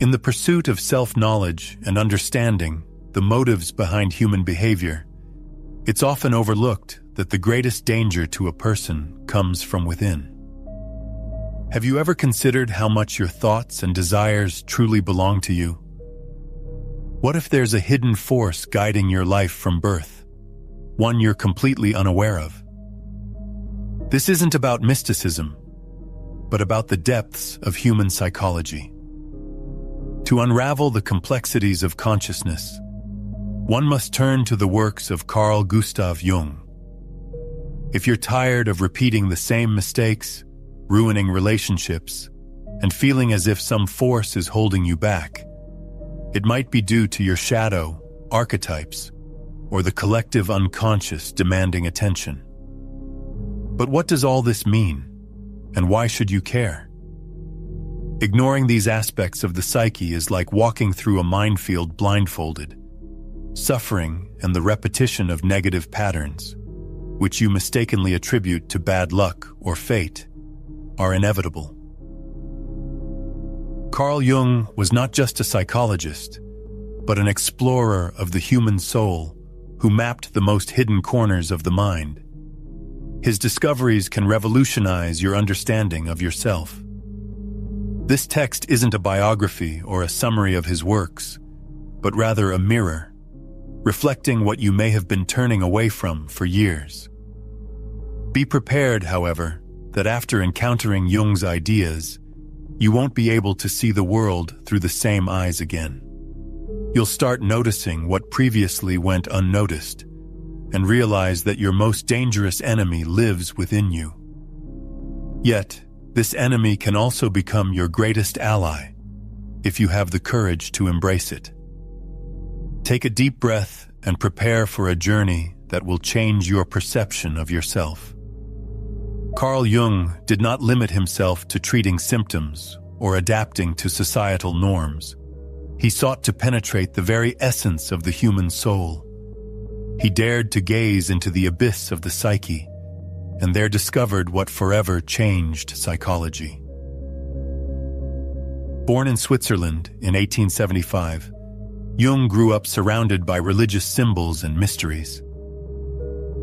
In the pursuit of self-knowledge and understanding the motives behind human behavior, it's often overlooked that the greatest danger to a person comes from within. Have you ever considered how much your thoughts and desires truly belong to you? What if there's a hidden force guiding your life from birth, one you're completely unaware of? This isn't about mysticism, but about the depths of human psychology. To unravel the complexities of consciousness, one must turn to the works of Carl Gustav Jung. If you're tired of repeating the same mistakes, ruining relationships, and feeling as if some force is holding you back, it might be due to your shadow, archetypes, or the collective unconscious demanding attention. But what does all this mean, and why should you care? Ignoring these aspects of the psyche is like walking through a minefield blindfolded. Suffering and the repetition of negative patterns, which you mistakenly attribute to bad luck or fate, are inevitable. Carl Jung was not just a psychologist, but an explorer of the human soul who mapped the most hidden corners of the mind. His discoveries can revolutionize your understanding of yourself. This text isn't a biography or a summary of his works, but rather a mirror, reflecting what you may have been turning away from for years. Be prepared, however, that after encountering Jung's ideas, you won't be able to see the world through the same eyes again. You'll start noticing what previously went unnoticed, and realize that your most dangerous enemy lives within you. Yet, this enemy can also become your greatest ally, if you have the courage to embrace it. Take a deep breath and prepare for a journey that will change your perception of yourself. Carl Jung did not limit himself to treating symptoms or adapting to societal norms. He sought to penetrate the very essence of the human soul. He dared to gaze into the abyss of the psyche, and there discovered what forever changed psychology. Born in Switzerland in 1875, Jung grew up surrounded by religious symbols and mysteries.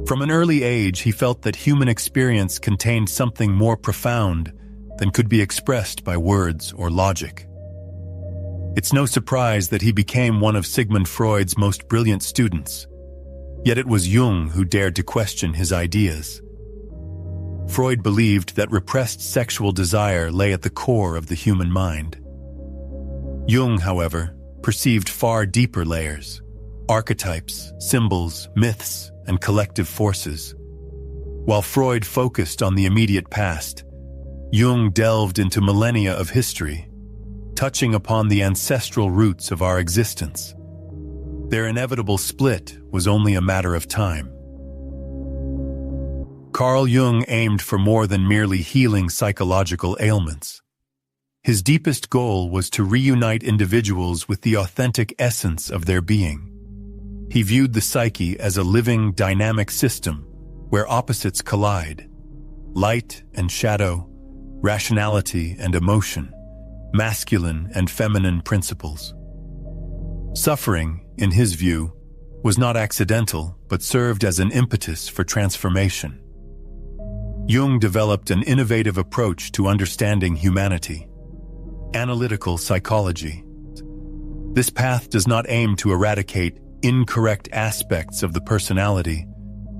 From an early age, he felt that human experience contained something more profound than could be expressed by words or logic. It's no surprise that he became one of Sigmund Freud's most brilliant students, yet it was Jung who dared to question his ideas. Freud believed that repressed sexual desire lay at the core of the human mind. Jung, however, perceived far deeper layers: archetypes, symbols, myths, and collective forces. While Freud focused on the immediate past, Jung delved into millennia of history, touching upon the ancestral roots of our existence. Their inevitable split was only a matter of time. Carl Jung aimed for more than merely healing psychological ailments. His deepest goal was to reunite individuals with the authentic essence of their being. He viewed the psyche as a living, dynamic system where opposites collide: light and shadow, rationality and emotion, masculine and feminine principles. Suffering, in his view, was not accidental but served as an impetus for transformation. Jung developed an innovative approach to understanding humanity: analytical psychology. This path does not aim to eradicate incorrect aspects of the personality,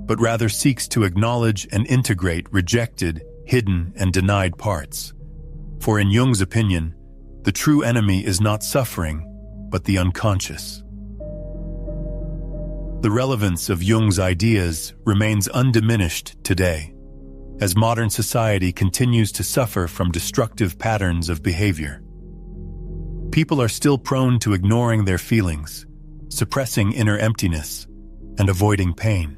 but rather seeks to acknowledge and integrate rejected, hidden, and denied parts. For in Jung's opinion, the true enemy is not suffering, but the unconscious. The relevance of Jung's ideas remains undiminished today, as modern society continues to suffer from destructive patterns of behavior. People are still prone to ignoring their feelings, suppressing inner emptiness, and avoiding pain.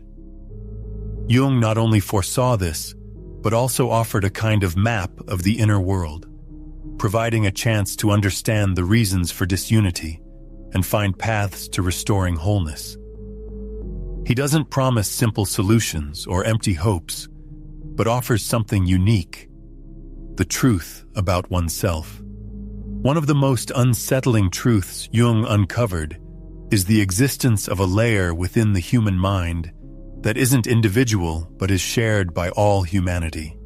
Jung not only foresaw this, but also offered a kind of map of the inner world, providing a chance to understand the reasons for disunity and find paths to restoring wholeness. He doesn't promise simple solutions or empty hopes, but offers something unique: the truth about oneself. One of the most unsettling truths Jung uncovered is the existence of a layer within the human mind that isn't individual but is shared by all humanity.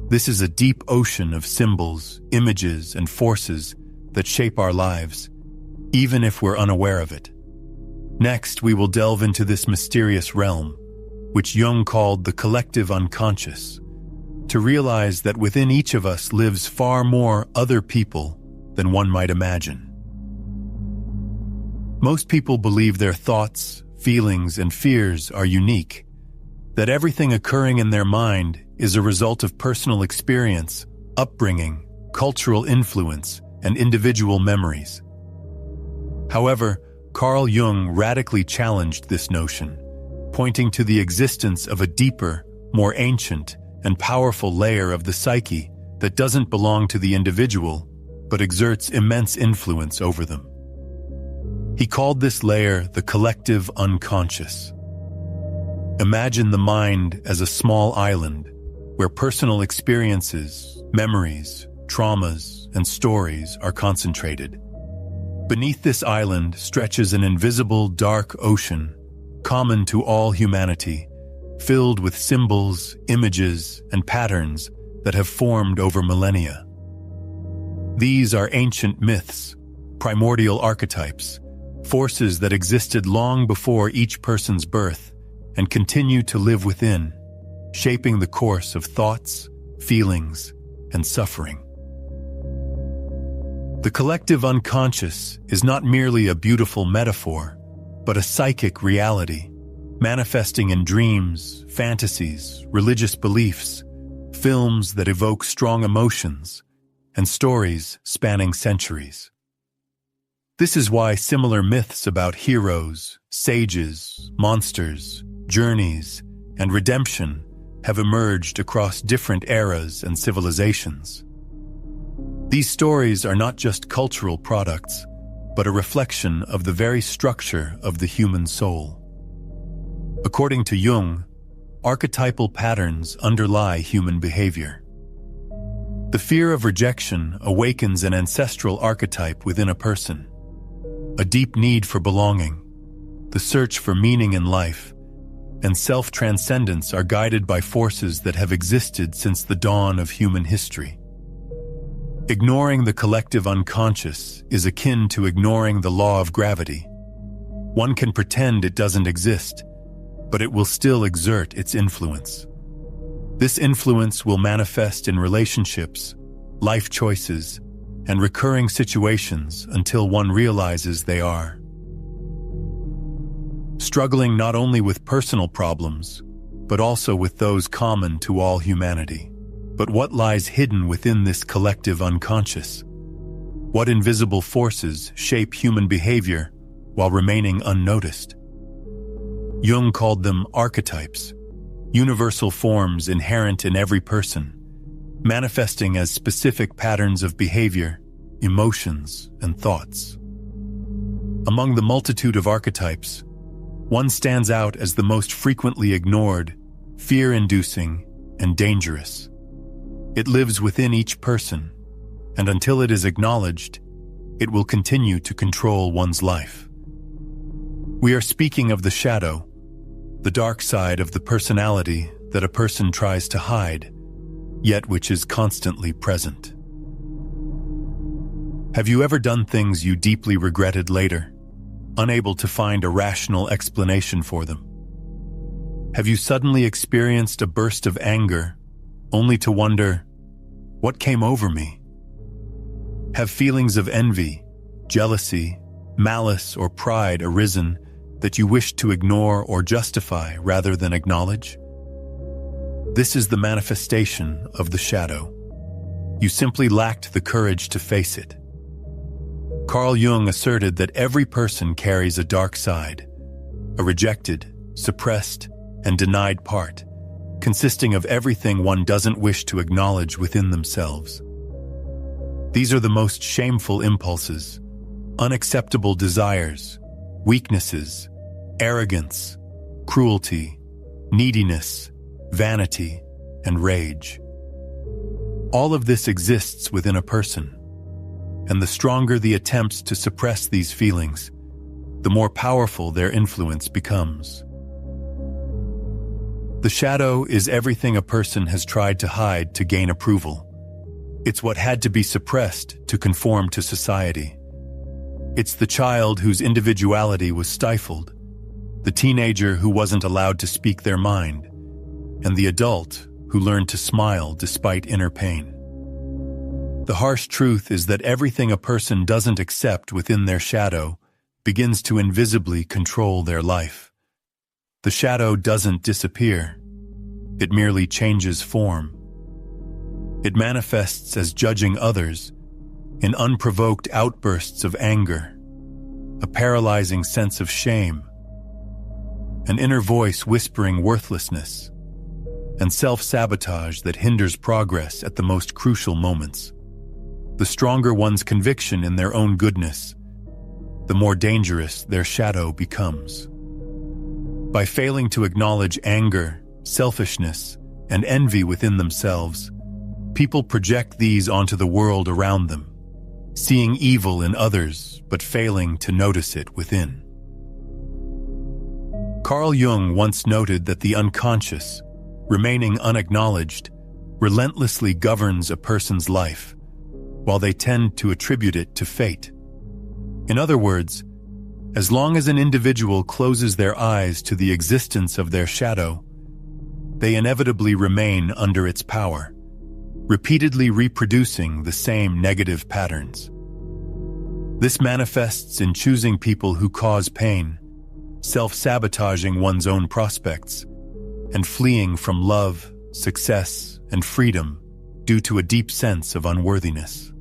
This is a deep ocean of symbols, images, and forces that shape our lives, even if we're unaware of it. Next, we will delve into this mysterious realm, which Jung called the collective unconscious, to realize that within each of us lives far more other people than one might imagine. Most people believe their thoughts, feelings, and fears are unique, that everything occurring in their mind is a result of personal experience, upbringing, cultural influence, and individual memories. However, Carl Jung radically challenged this notion, pointing to the existence of a deeper, more ancient, and powerful layer of the psyche that doesn't belong to the individual, but exerts immense influence over them. He called this layer the collective unconscious. Imagine the mind as a small island where personal experiences, memories, traumas, and stories are concentrated. Beneath this island stretches an invisible dark ocean, common to all humanity, filled with symbols, images, and patterns that have formed over millennia. These are ancient myths, primordial archetypes, forces that existed long before each person's birth and continue to live within, shaping the course of thoughts, feelings, and suffering. The collective unconscious is not merely a beautiful metaphor, but a psychic reality, manifesting in dreams, fantasies, religious beliefs, films that evoke strong emotions, and stories spanning centuries. This is why similar myths about heroes, sages, monsters, journeys, and redemption have emerged across different eras and civilizations. These stories are not just cultural products, but a reflection of the very structure of the human soul. According to Jung, archetypal patterns underlie human behavior. The fear of rejection awakens an ancestral archetype within a person, a deep need for belonging, the search for meaning in life, and self-transcendence are guided by forces that have existed since the dawn of human history. Ignoring the collective unconscious is akin to ignoring the law of gravity. One can pretend it doesn't exist, but it will still exert its influence. This influence will manifest in relationships, life choices, and recurring situations until one realizes they are. Struggling not only with personal problems, but also with those common to all humanity. But what lies hidden within this collective unconscious? What invisible forces shape human behavior while remaining unnoticed? Jung called them archetypes, universal forms inherent in every person, manifesting as specific patterns of behavior, emotions, and thoughts. Among the multitude of archetypes, one stands out as the most frequently ignored, fear-inducing, and dangerous. It lives within each person, and until it is acknowledged, it will continue to control one's life. We are speaking of the shadow, the dark side of the personality that a person tries to hide, yet which is constantly present. Have you ever done things you deeply regretted later, unable to find a rational explanation for them? Have you suddenly experienced a burst of anger, only to wonder, what came over me? Have feelings of envy, jealousy, malice, or pride arisen that you wish to ignore or justify rather than acknowledge? This is the manifestation of the shadow. You simply lacked the courage to face it. Carl Jung asserted that every person carries a dark side, a rejected, suppressed, and denied part, consisting of everything one doesn't wish to acknowledge within themselves. These are the most shameful impulses, unacceptable desires, weaknesses, arrogance, cruelty, neediness, vanity, and rage. All of this exists within a person. And the stronger the attempts to suppress these feelings, the more powerful their influence becomes. The shadow is everything a person has tried to hide to gain approval. It's what had to be suppressed to conform to society. It's the child whose individuality was stifled, the teenager who wasn't allowed to speak their mind, and the adult who learned to smile despite inner pain. The harsh truth is that everything a person doesn't accept within their shadow begins to invisibly control their life. The shadow doesn't disappear. It merely changes form. It manifests as judging others in unprovoked outbursts of anger, a paralyzing sense of shame, an inner voice whispering worthlessness, and self-sabotage that hinders progress at the most crucial moments. The stronger one's conviction in their own goodness, the more dangerous their shadow becomes. By failing to acknowledge anger, selfishness, and envy within themselves, people project these onto the world around them, seeing evil in others but failing to notice it within. Carl Jung once noted that the unconscious, remaining unacknowledged, relentlessly governs a person's life, while they tend to attribute it to fate. In other words, as long as an individual closes their eyes to the existence of their shadow, they inevitably remain under its power, repeatedly reproducing the same negative patterns. This manifests in choosing people who cause pain, self-sabotaging one's own prospects, and fleeing from love, success, and freedom due to a deep sense of unworthiness.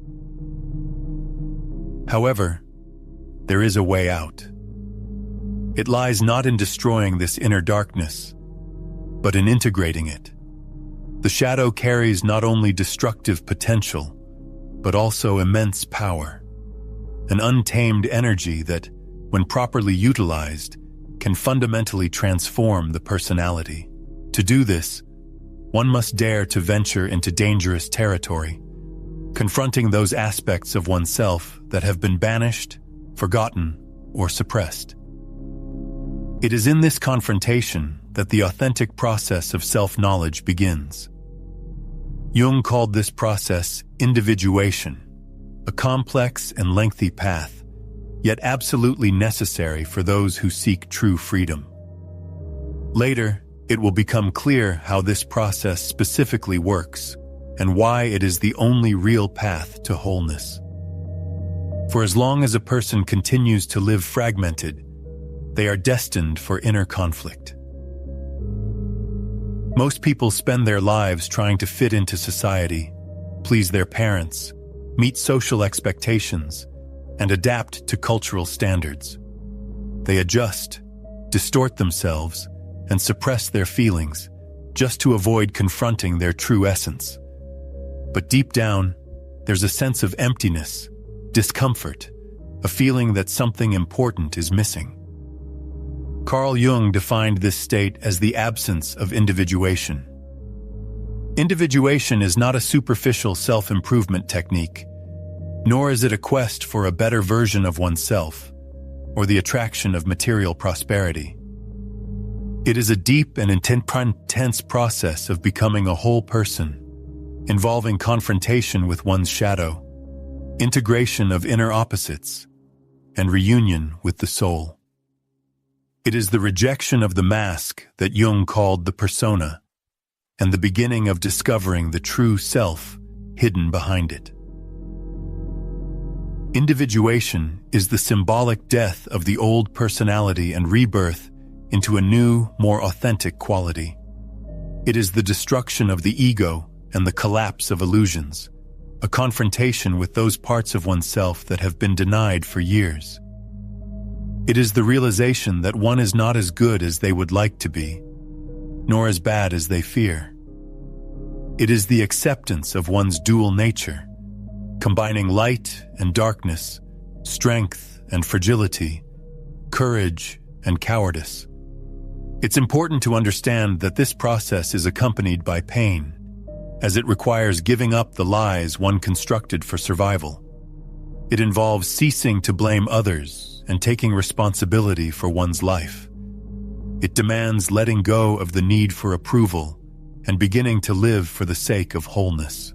However, there is a way out. It lies not in destroying this inner darkness, but in integrating it. The shadow carries not only destructive potential, but also immense power, an untamed energy that, when properly utilized, can fundamentally transform the personality. To do this, one must dare to venture into dangerous territory, confronting those aspects of oneself that have been banished, forgotten, or suppressed. It is in this confrontation that the authentic process of self-knowledge begins. Jung called this process individuation, a complex and lengthy path, yet absolutely necessary for those who seek true freedom. Later, it will become clear how this process specifically works and why it is the only real path to wholeness. For as long as a person continues to live fragmented, they are destined for inner conflict. Most people spend their lives trying to fit into society, please their parents, meet social expectations, and adapt to cultural standards. They adjust, distort themselves, and suppress their feelings just to avoid confronting their true essence. But deep down, there's a sense of emptiness, discomfort, a feeling that something important is missing. Carl Jung defined this state as the absence of individuation. Individuation is not a superficial self-improvement technique, nor is it a quest for a better version of oneself or the attraction of material prosperity. It is a deep and intense process of becoming a whole person, involving confrontation with one's shadow, integration of inner opposites, and reunion with the soul. It is the rejection of the mask that Jung called the persona, and the beginning of discovering the true self hidden behind it. Individuation is the symbolic death of the old personality and rebirth into a new, more authentic quality. It is the destruction of the ego and the collapse of illusions, a confrontation with those parts of oneself that have been denied for years. It is the realization that one is not as good as they would like to be, nor as bad as they fear. It is the acceptance of one's dual nature, combining light and darkness, strength and fragility, courage and cowardice. It's important to understand that this process is accompanied by pain, as it requires giving up the lies one constructed for survival. It involves ceasing to blame others and taking responsibility for one's life. It demands letting go of the need for approval and beginning to live for the sake of wholeness.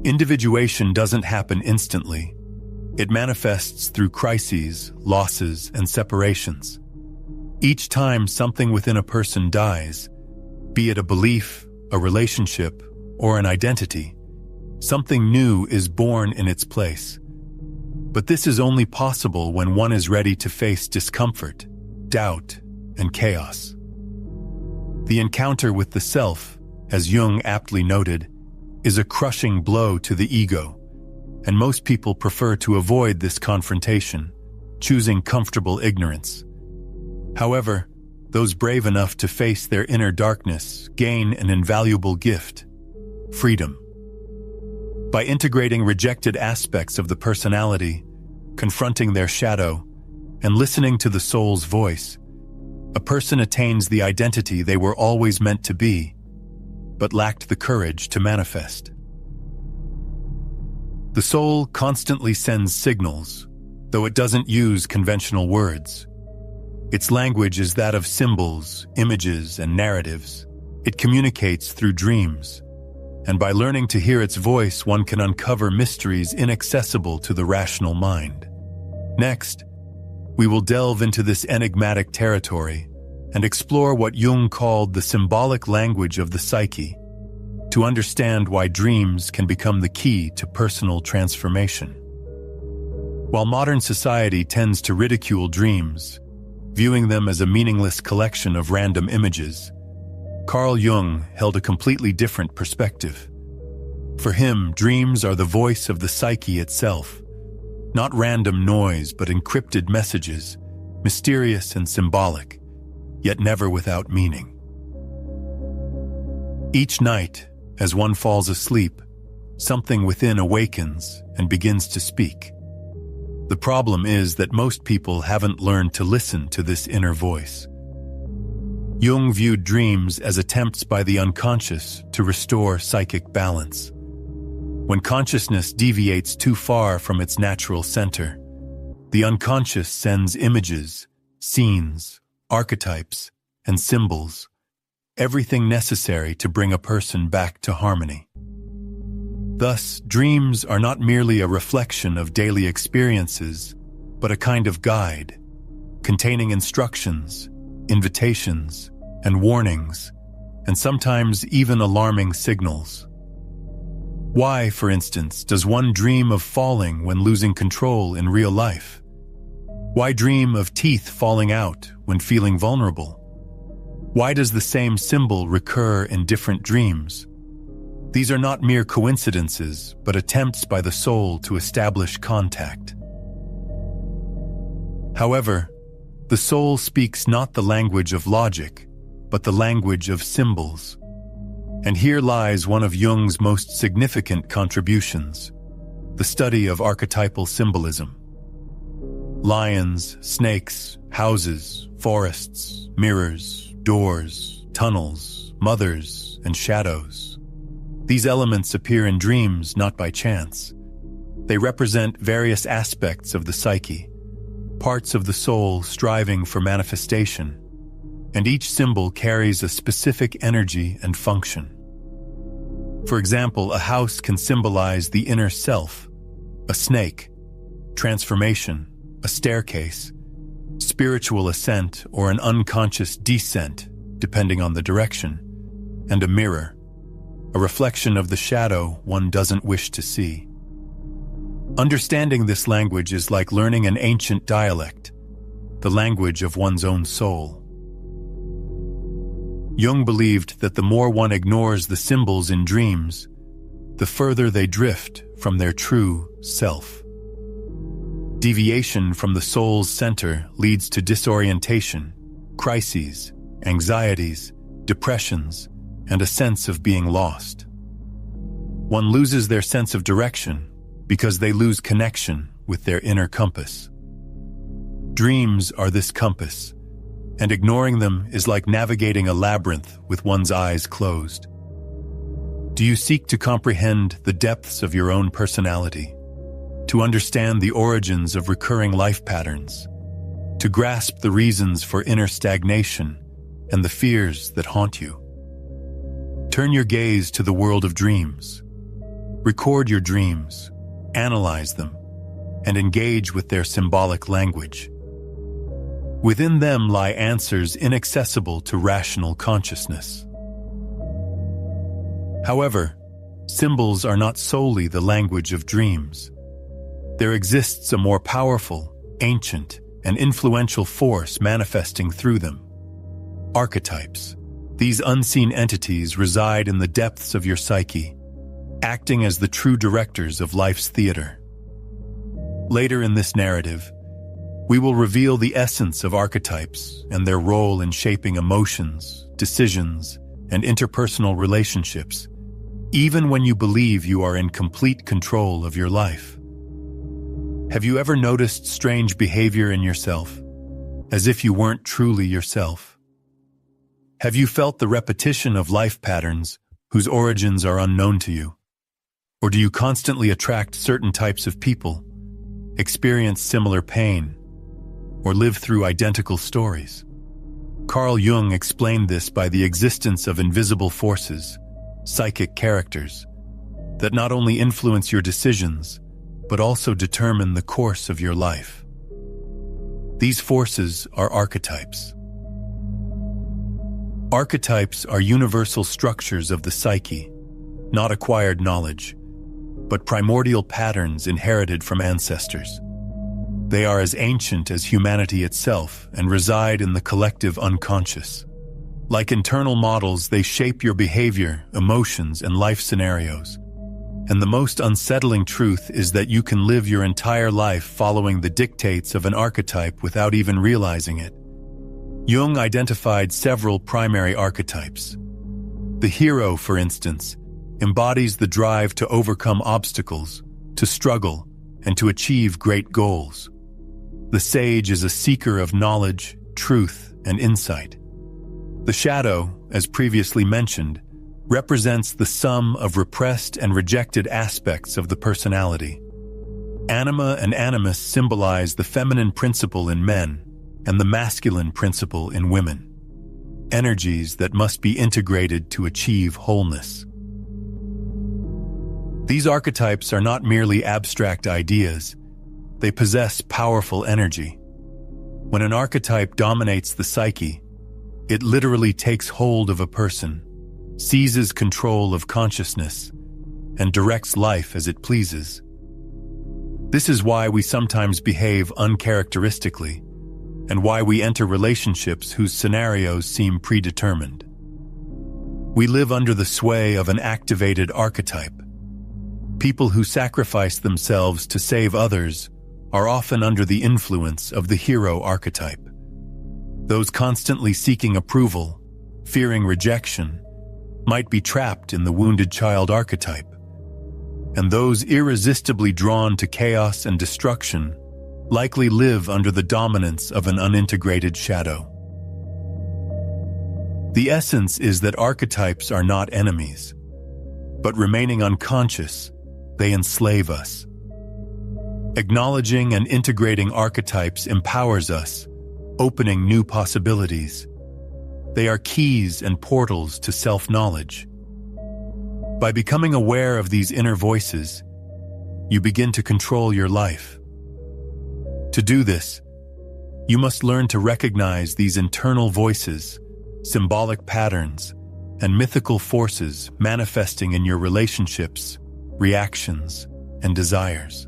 Individuation doesn't happen instantly. It manifests through crises, losses, and separations. Each time something within a person dies, be it a belief, a relationship, or an identity, something new is born in its place. But this is only possible when one is ready to face discomfort, doubt, and chaos. The encounter with the self, as Jung aptly noted, is a crushing blow to the ego, and most people prefer to avoid this confrontation, choosing comfortable ignorance. However, those brave enough to face their inner darkness gain an invaluable gift: freedom. By integrating rejected aspects of the personality, confronting their shadow, and listening to the soul's voice, a person attains the identity they were always meant to be, but lacked the courage to manifest. The soul constantly sends signals, though it doesn't use conventional words. Its language is that of symbols, images, and narratives. It communicates through dreams, and by learning to hear its voice, one can uncover mysteries inaccessible to the rational mind. Next, we will delve into this enigmatic territory and explore what Jung called the symbolic language of the psyche, to understand why dreams can become the key to personal transformation. While modern society tends to ridicule dreams, viewing them as a meaningless collection of random images, Carl Jung held a completely different perspective. For him, dreams are the voice of the psyche itself, not random noise but encrypted messages, mysterious and symbolic, yet never without meaning. Each night, as one falls asleep, something within awakens and begins to speak. The problem is that most people haven't learned to listen to this inner voice. Jung viewed dreams as attempts by the unconscious to restore psychic balance. When consciousness deviates too far from its natural center, the unconscious sends images, scenes, archetypes, and symbols, everything necessary to bring a person back to harmony. Thus, dreams are not merely a reflection of daily experiences, but a kind of guide, containing instructions, invitations, and warnings, and sometimes even alarming signals. Why, for instance, does one dream of falling when losing control in real life? Why dream of teeth falling out when feeling vulnerable? Why does the same symbol recur in different dreams? These are not mere coincidences, but attempts by the soul to establish contact. However, the soul speaks not the language of logic, but the language of symbols. And here lies one of Jung's most significant contributions: the study of archetypal symbolism. Lions, snakes, houses, forests, mirrors, doors, tunnels, mothers, and shadows. These elements appear in dreams not by chance. They represent various aspects of the psyche, parts of the soul striving for manifestation, and each symbol carries a specific energy and function. For example, a house can symbolize the inner self, a snake, transformation, a staircase, spiritual ascent or an unconscious descent, depending on the direction, and a mirror, a reflection of the shadow one doesn't wish to see. Understanding this language is like learning an ancient dialect, the language of one's own soul. Jung believed that the more one ignores the symbols in dreams, the further they drift from their true self. Deviation from the soul's center leads to disorientation, crises, anxieties, depressions, and a sense of being lost. One loses their sense of direction because they lose connection with their inner compass. Dreams are this compass, and ignoring them is like navigating a labyrinth with one's eyes closed. Do you seek to comprehend the depths of your own personality, to understand the origins of recurring life patterns, to grasp the reasons for inner stagnation and the fears that haunt you. Turn your gaze to the world of dreams. Record your dreams, analyze them, and engage with their symbolic language. Within them lie answers inaccessible to rational consciousness. However, symbols are not solely the language of dreams. There exists a more powerful, ancient, and influential force manifesting through them. Archetypes. These unseen entities reside in the depths of your psyche, acting as the true directors of life's theater. Later in this narrative, we will reveal the essence of archetypes and their role in shaping emotions, decisions, and interpersonal relationships, even when you believe you are in complete control of your life. Have you ever noticed strange behavior in yourself, as if you weren't truly yourself? Have you felt the repetition of life patterns whose origins are unknown to you? Or do you constantly attract certain types of people, experience similar pain, or live through identical stories? Carl Jung explained this by the existence of invisible forces, psychic characters, that not only influence your decisions, but also determine the course of your life. These forces are archetypes. Archetypes are universal structures of the psyche, not acquired knowledge, but primordial patterns inherited from ancestors. They are as ancient as humanity itself and reside in the collective unconscious. Like internal models, they shape your behavior, emotions, and life scenarios. And the most unsettling truth is that you can live your entire life following the dictates of an archetype without even realizing it. Jung identified several primary archetypes. The hero, for instance, embodies the drive to overcome obstacles, to struggle, and to achieve great goals. The sage is a seeker of knowledge, truth, and insight. The shadow, as previously mentioned, represents the sum of repressed and rejected aspects of the personality. Anima and animus symbolize the feminine principle in men and the masculine principle in women, energies that must be integrated to achieve wholeness. These archetypes are not merely abstract ideas, they possess powerful energy. When an archetype dominates the psyche, it literally takes hold of a person, seizes control of consciousness, and directs life as it pleases. This is why we sometimes behave uncharacteristically, and why we enter relationships whose scenarios seem predetermined. We live under the sway of an activated archetype. People who sacrifice themselves to save others are often under the influence of the hero archetype. Those constantly seeking approval, fearing rejection, might be trapped in the wounded child archetype. And those irresistibly drawn to chaos and destruction likely live under the dominance of an unintegrated shadow. The essence is that archetypes are not enemies, but remaining unconscious, they enslave us. Acknowledging and integrating archetypes empowers us, opening new possibilities. They are keys and portals to self-knowledge. By becoming aware of these inner voices, you begin to control your life. To do this, you must learn to recognize these internal voices, symbolic patterns, and mythical forces manifesting in your relationships, reactions, and desires.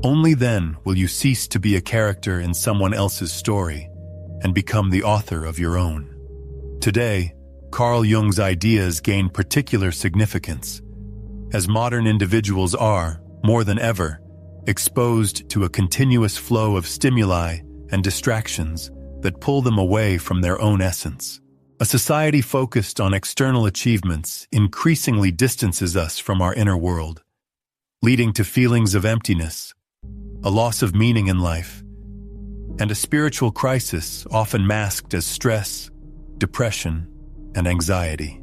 Only then will you cease to be a character in someone else's story and become the author of your own. Today, Carl Jung's ideas gain particular significance, as modern individuals are, more than ever, exposed to a continuous flow of stimuli and distractions that pull them away from their own essence. A society focused on external achievements increasingly distances us from our inner world, leading to feelings of emptiness, a loss of meaning in life, and a spiritual crisis often masked as stress, depression, and anxiety.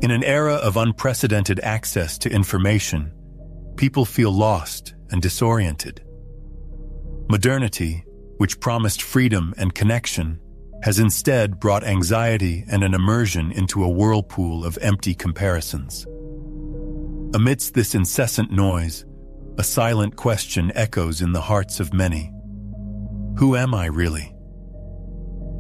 In an era of unprecedented access to information, people feel lost and disoriented. Modernity, which promised freedom and connection, has instead brought anxiety and an immersion into a whirlpool of empty comparisons. Amidst this incessant noise, a silent question echoes in the hearts of many. Who am I really?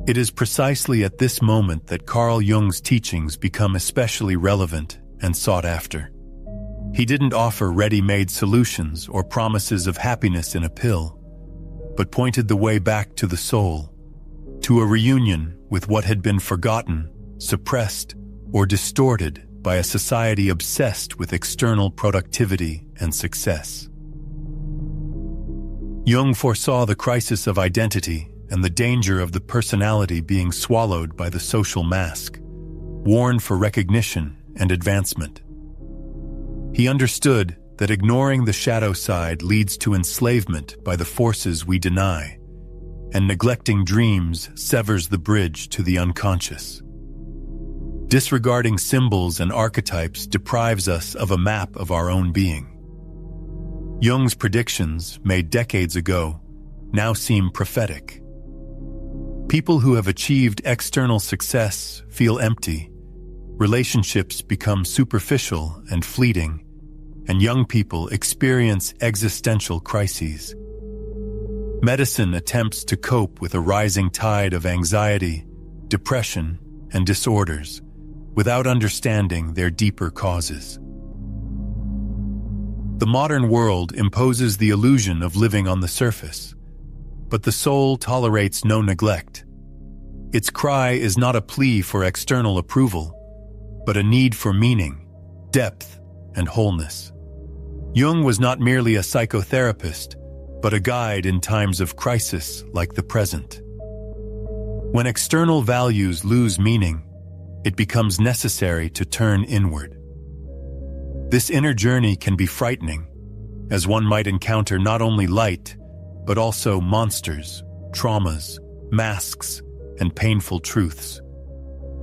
It is precisely at this moment that Carl Jung's teachings become especially relevant and sought after. He didn't offer ready-made solutions or promises of happiness in a pill, but pointed the way back to the soul, to a reunion with what had been forgotten, suppressed, or distorted by a society obsessed with external productivity and success. Jung foresaw the crisis of identity and the danger of the personality being swallowed by the social mask, worn for recognition and advancement. He understood that ignoring the shadow side leads to enslavement by the forces we deny, and neglecting dreams severs the bridge to the unconscious. Disregarding symbols and archetypes deprives us of a map of our own being. Jung's predictions, made decades ago, now seem prophetic. People who have achieved external success feel empty, relationships become superficial and fleeting, and young people experience existential crises. Medicine attempts to cope with a rising tide of anxiety, depression, and disorders, without understanding their deeper causes. The modern world imposes the illusion of living on the surface, but the soul tolerates no neglect. Its cry is not a plea for external approval, but a need for meaning, depth, and wholeness. Jung was not merely a psychotherapist, but a guide in times of crisis like the present. When external values lose meaning, it becomes necessary to turn inward. This inner journey can be frightening, as one might encounter not only light, but also monsters, traumas, masks, and painful truths.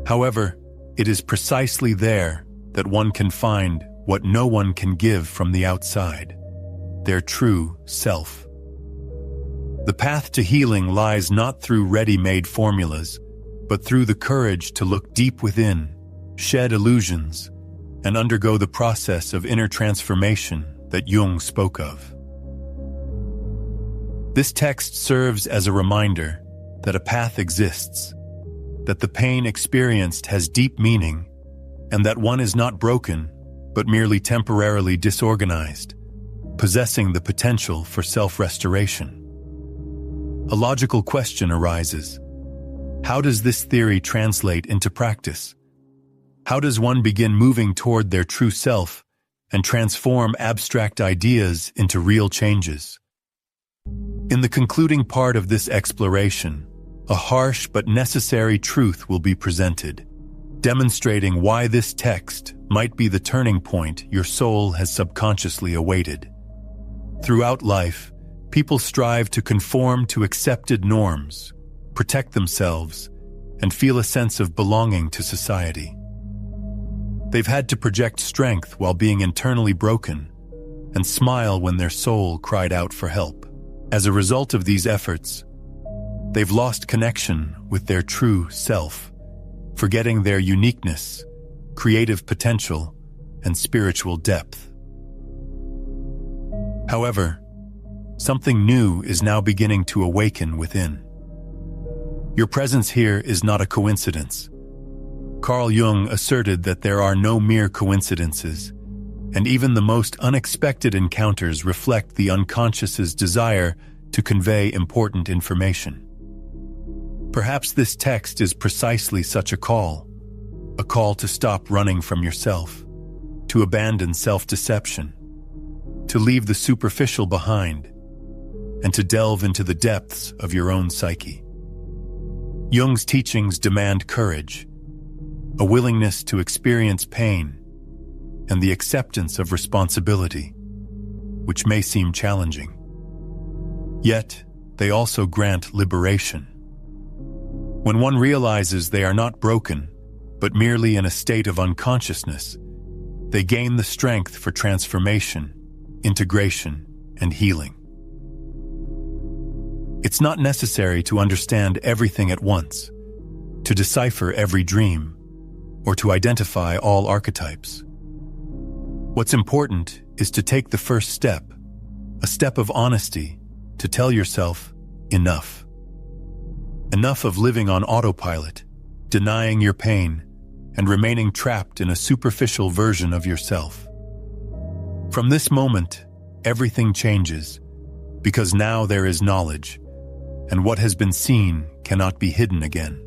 However, it is precisely there that one can find what no one can give from the outside, their true self. The path to healing lies not through ready-made formulas, but through the courage to look deep within, shed illusions, and undergo the process of inner transformation that Jung spoke of. This text serves as a reminder that a path exists, that the pain experienced has deep meaning, and that one is not broken, but merely temporarily disorganized, possessing the potential for self-restoration. A logical question arises. How does this theory translate into practice? How does one begin moving toward their true self and transform abstract ideas into real changes? In the concluding part of this exploration, a harsh but necessary truth will be presented, demonstrating why this text might be the turning point your soul has subconsciously awaited. Throughout life, people strive to conform to accepted norms, protect themselves, and feel a sense of belonging to society. They've had to project strength while being internally broken, and smile when their soul cried out for help. As a result of these efforts, they've lost connection with their true self, forgetting their uniqueness, creative potential, and spiritual depth. However, something new is now beginning to awaken within. Your presence here is not a coincidence. Carl Jung asserted that there are no mere coincidences, and even the most unexpected encounters reflect the unconscious's desire to convey important information. Perhaps this text is precisely such a call to stop running from yourself, to abandon self-deception, to leave the superficial behind, and to delve into the depths of your own psyche. Jung's teachings demand courage, a willingness to experience pain, and the acceptance of responsibility, which may seem challenging. Yet, they also grant liberation. When one realizes they are not broken, but merely in a state of unconsciousness, they gain the strength for transformation integration, and healing. It's not necessary to understand everything at once, to decipher every dream, or to identify all archetypes. What's important is to take the first step, a step of honesty, to tell yourself, enough. Enough of living on autopilot, denying your pain, and remaining trapped in a superficial version of yourself. From this moment, everything changes, because now there is knowledge, and what has been seen cannot be hidden again.